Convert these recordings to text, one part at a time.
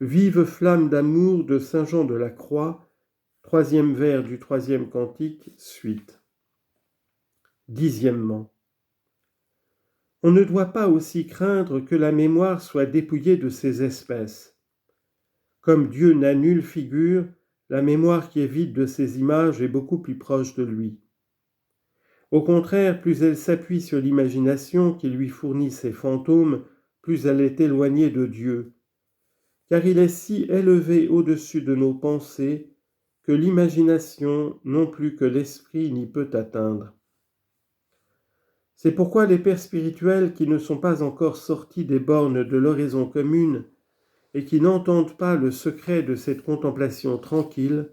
Vive flamme d'amour de saint Jean de la Croix, troisième vers du troisième cantique, suite. Dixièmement. On ne doit pas aussi craindre que la mémoire soit dépouillée de ses espèces. Comme Dieu n'a nulle figure, la mémoire qui est vide de ses images est beaucoup plus proche de lui. Au contraire, plus elle s'appuie sur l'imagination qui lui fournit ses fantômes, plus elle est éloignée de Dieu, car il est si élevé au-dessus de nos pensées que l'imagination non plus que l'esprit n'y peut atteindre. C'est pourquoi les pères spirituels qui ne sont pas encore sortis des bornes de l'oraison commune et qui n'entendent pas le secret de cette contemplation tranquille,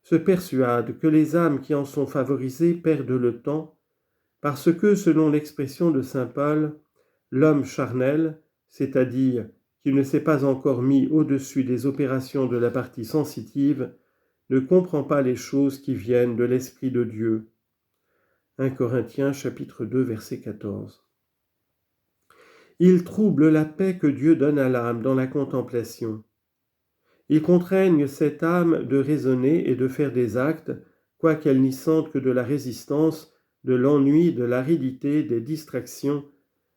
se persuadent que les âmes qui en sont favorisées perdent le temps, parce que, selon l'expression de saint Paul, l'homme charnel, c'est-à-dire qui ne s'est pas encore mis au-dessus des opérations de la partie sensitive, ne comprend pas les choses qui viennent de l'Esprit de Dieu. 1 Corinthiens chapitre 2 verset 14. Il trouble la paix que Dieu donne à l'âme dans la contemplation. Il contraigne cette âme de raisonner et de faire des actes, quoiqu'elle n'y sente que de la résistance, de l'ennui, de l'aridité, des distractions,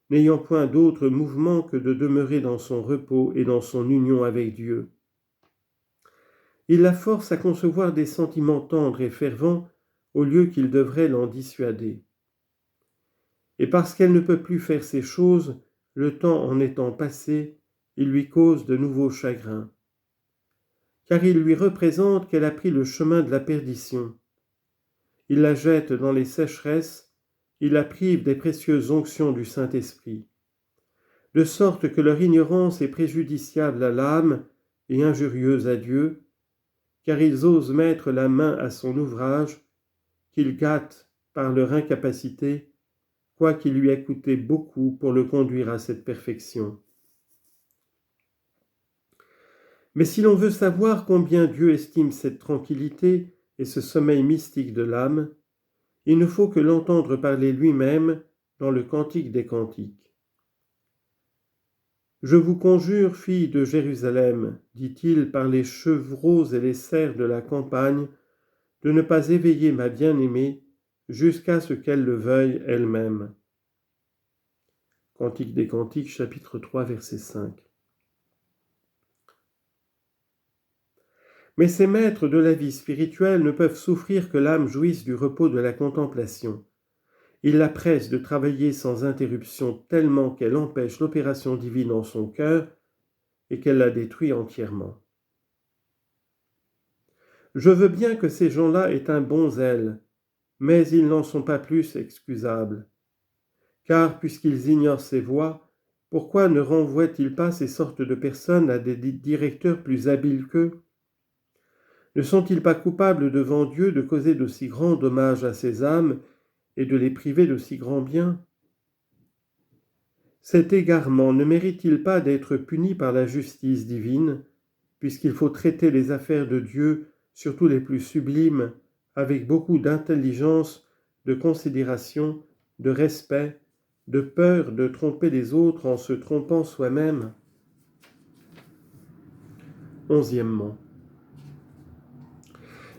n'ayant point d'autre mouvement que de demeurer dans son repos et dans son union avec Dieu. Il la force à concevoir des sentiments tendres et fervents au lieu qu'il devrait l'en dissuader. Et parce qu'elle ne peut plus faire ces choses, le temps en étant passé, il lui cause de nouveaux chagrins. Car il lui représente qu'elle a pris le chemin de la perdition. Il la jette dans les sécheresses, il la prive des précieuses onctions du Saint-Esprit, de sorte que leur ignorance est préjudiciable à l'âme et injurieuse à Dieu, car ils osent mettre la main à son ouvrage, qu'ils gâtent par leur incapacité, quoiqu'il lui ait coûté beaucoup pour le conduire à cette perfection. Mais si l'on veut savoir combien Dieu estime cette tranquillité et ce sommeil mystique de l'âme, il ne faut que l'entendre parler lui-même dans le Cantique des Cantiques. « Je vous conjure, filles de Jérusalem, dit-il par les chevreaux et les cerfs de la campagne, de ne pas éveiller ma bien-aimée jusqu'à ce qu'elle le veuille elle-même. » Cantique des Cantiques, chapitre 3, verset 5. Mais ces maîtres de la vie spirituelle ne peuvent souffrir que l'âme jouisse du repos de la contemplation. Ils la pressent de travailler sans interruption tellement qu'elle empêche l'opération divine en son cœur et qu'elle la détruit entièrement. Je veux bien que ces gens-là aient un bon zèle, mais ils n'en sont pas plus excusables. Car, puisqu'ils ignorent ces voies, pourquoi ne renvoient-ils pas ces sortes de personnes à des directeurs plus habiles qu'eux ? Ne sont-ils pas coupables devant Dieu de causer de si grands dommages à ces âmes et de les priver de si grands biens ? Cet égarement ne mérite-t-il pas d'être puni par la justice divine, puisqu'il faut traiter les affaires de Dieu, surtout les plus sublimes, avec beaucoup d'intelligence, de considération, de respect, de peur de tromper les autres en se trompant soi-même ? 11e.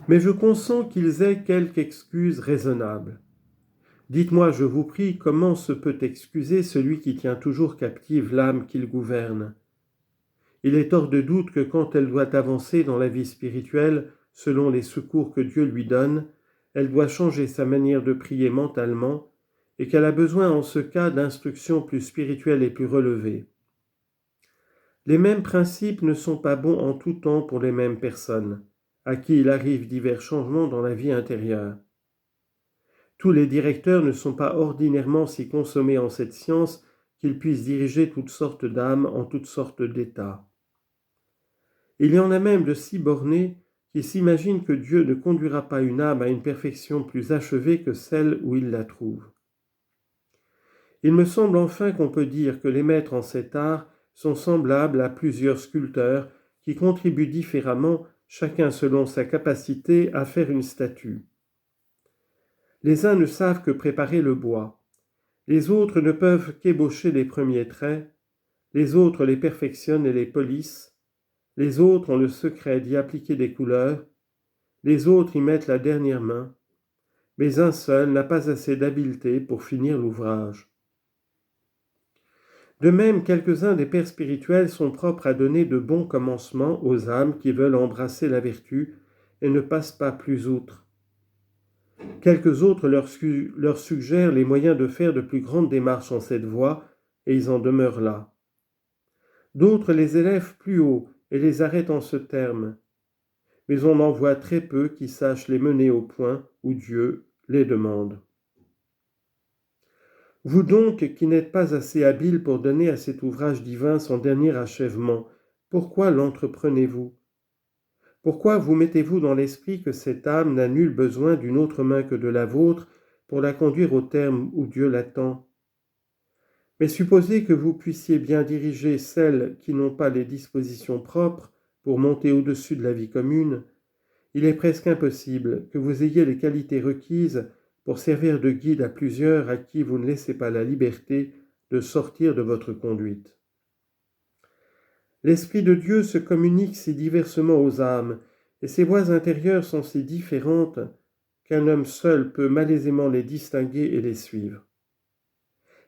Mais je consens qu'ils aient quelque excuse raisonnable. Dites-moi, je vous prie, comment se peut excuser celui qui tient toujours captive l'âme qu'il gouverne ? Il est hors de doute que quand elle doit avancer dans la vie spirituelle, selon les secours que Dieu lui donne, elle doit changer sa manière de prier mentalement et qu'elle a besoin en ce cas d'instructions plus spirituelles et plus relevées. Les mêmes principes ne sont pas bons en tout temps pour les mêmes personnes, à qui il arrive divers changements dans la vie intérieure. Tous les directeurs ne sont pas ordinairement si consommés en cette science qu'ils puissent diriger toutes sortes d'âmes en toutes sortes d'états. Il y en a même de si bornés qui s'imaginent que Dieu ne conduira pas une âme à une perfection plus achevée que celle où il la trouve. Il me semble enfin qu'on peut dire que les maîtres en cet art sont semblables à plusieurs sculpteurs qui contribuent différemment, chacun selon sa capacité, à faire une statue. Les uns ne savent que préparer le bois, les autres ne peuvent qu'ébaucher les premiers traits, les autres les perfectionnent et les polissent, les autres ont le secret d'y appliquer des couleurs, les autres y mettent la dernière main, mais un seul n'a pas assez d'habileté pour finir l'ouvrage. De même, quelques-uns des pères spirituels sont propres à donner de bons commencements aux âmes qui veulent embrasser la vertu et ne passent pas plus outre. Quelques autres leur suggèrent les moyens de faire de plus grandes démarches en cette voie, et ils en demeurent là. D'autres les élèvent plus haut et les arrêtent en ce terme, mais on en voit très peu qui sachent les mener au point où Dieu les demande. Vous donc, qui n'êtes pas assez habile pour donner à cet ouvrage divin son dernier achèvement, pourquoi l'entreprenez-vous ? Pourquoi vous mettez-vous dans l'esprit que cette âme n'a nul besoin d'une autre main que de la vôtre pour la conduire au terme où Dieu l'attend ? Mais supposez que vous puissiez bien diriger celles qui n'ont pas les dispositions propres pour monter au-dessus de la vie commune, il est presque impossible que vous ayez les qualités requises pour servir de guide à plusieurs à qui vous ne laissez pas la liberté de sortir de votre conduite. L'Esprit de Dieu se communique si diversement aux âmes, et ses voies intérieures sont si différentes qu'un homme seul peut malaisément les distinguer et les suivre.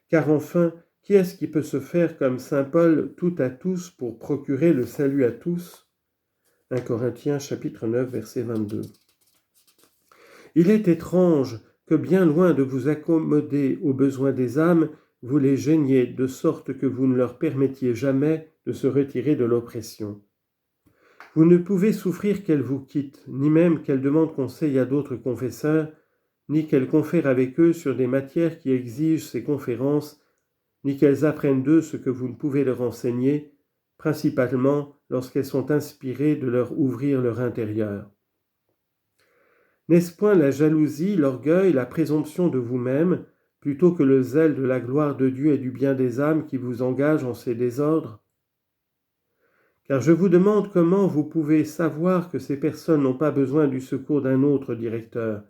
Car enfin, qui est-ce qui peut se faire comme saint Paul tout à tous pour procurer le salut à tous ? 1 Corinthiens chapitre 9, verset 22. Il est étrange que bien loin de vous accommoder aux besoins des âmes, vous les gêniez de sorte que vous ne leur permettiez jamais de se retirer de l'oppression. Vous ne pouvez souffrir qu'elles vous quittent, ni même qu'elles demandent conseil à d'autres confesseurs, ni qu'elles confèrent avec eux sur des matières qui exigent ces conférences, ni qu'elles apprennent d'eux ce que vous ne pouvez leur enseigner, principalement lorsqu'elles sont inspirées de leur ouvrir leur intérieur. N'est-ce point la jalousie, l'orgueil, la présomption de vous-même, plutôt que le zèle de la gloire de Dieu et du bien des âmes qui vous engagent en ces désordres ? Car je vous demande comment vous pouvez savoir que ces personnes n'ont pas besoin du secours d'un autre directeur.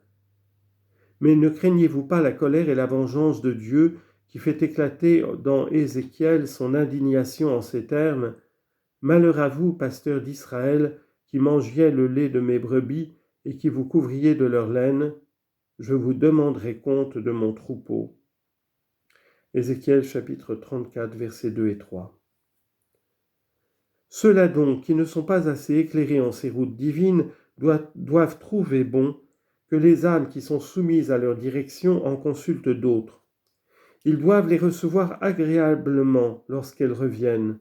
Mais ne craignez-vous pas la colère et la vengeance de Dieu qui fait éclater dans Ézéchiel son indignation en ces termes : « Malheur à vous, pasteurs d'Israël, qui mangiez le lait de mes brebis et qui vous couvriez de leur laine, je vous demanderai compte de mon troupeau. » Ézéchiel chapitre 34, versets 2 et 3. Ceux-là donc qui ne sont pas assez éclairés en ces routes divines doivent trouver bon que les âmes qui sont soumises à leur direction en consultent d'autres. Ils doivent les recevoir agréablement lorsqu'elles reviennent.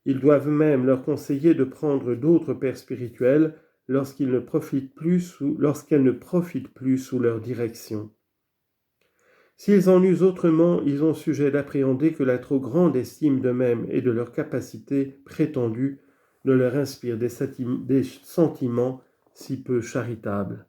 Ils doivent même leur conseiller de prendre d'autres pères spirituels lorsqu'elles ne profitent plus sous leur direction. S'ils en usent autrement, ils ont sujet d'appréhender que la trop grande estime d'eux-mêmes et de leurs capacités prétendues ne leur inspire des sentiments si peu charitables.